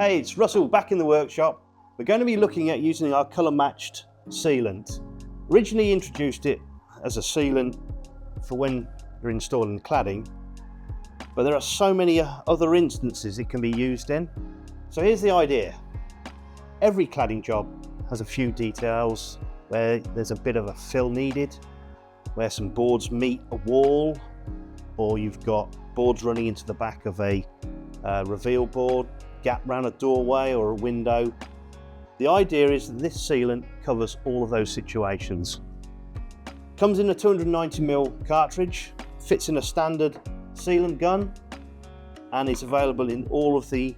Hey, it's Russell back in the workshop. We're going to be looking at using our colour matched sealant. Originally introduced it as a sealant for when you're installing cladding, but there are so many other instances it can be used in. So here's the idea. Every cladding job has a few details where there's a bit of a fill needed, where some boards meet a wall, or you've got boards running into the back of a reveal board, gap around a doorway or a window. The idea is that this sealant covers all of those situations. Comes in a 290mm cartridge, fits in a standard sealant gun, and is available in all of the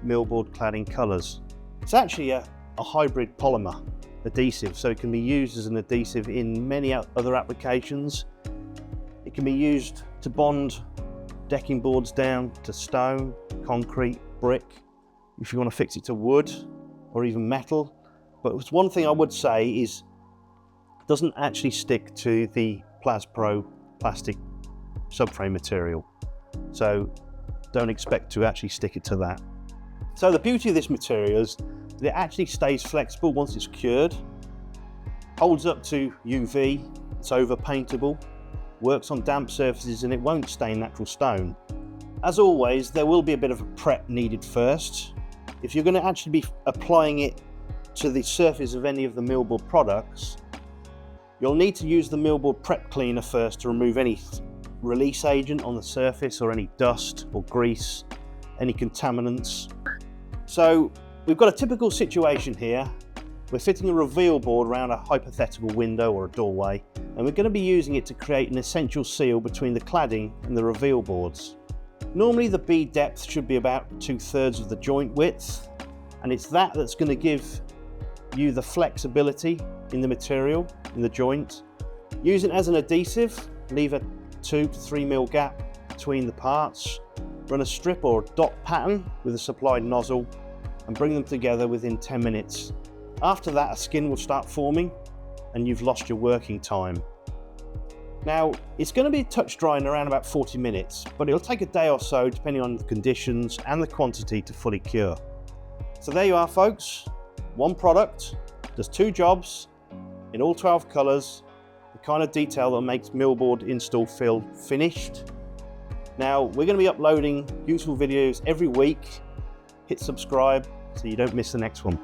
Millboard cladding colours. It's actually a hybrid polymer adhesive, so it can be used as an adhesive in many other applications. It can be used to bond decking boards down to stone, concrete, brick, if you want to fix it to wood or even metal. But one thing I would say is it doesn't actually stick to the Pro plastic subframe material, so don't expect to actually stick it to that. So the beauty of this material is that it actually stays flexible once it's cured, holds up to UV, it's over paintable, works on damp surfaces, and it won't stain natural stone. As always, there will be a bit of a prep needed first. If you're going to actually be applying it to the surface of any of the Millboard products, you'll need to use the Millboard Prep Cleaner first to remove any release agent on the surface or any dust or grease, any contaminants. So we've got a typical situation here. We're fitting a reveal board around a hypothetical window or a doorway, and we're going to be using it to create an essential seal between the cladding and the reveal boards. Normally the bead depth should be about 2/3 of the joint width, and it's that's going to give you the flexibility in the material, in the joint. Use it as an adhesive, leave a 2 to 3mm gap between the parts, run a strip or a dot pattern with a supplied nozzle, and bring them together within 10 minutes. After that, a skin will start forming and you've lost your working time. Now, it's going to be touch dry in around about 40 minutes, but it'll take a day or so depending on the conditions and the quantity to fully cure. So there you are, folks. One product does two jobs in all 12 colours, the kind of detail that makes Millboard install feel finished. Now, we're going to be uploading useful videos every week. Hit subscribe so you don't miss the next one.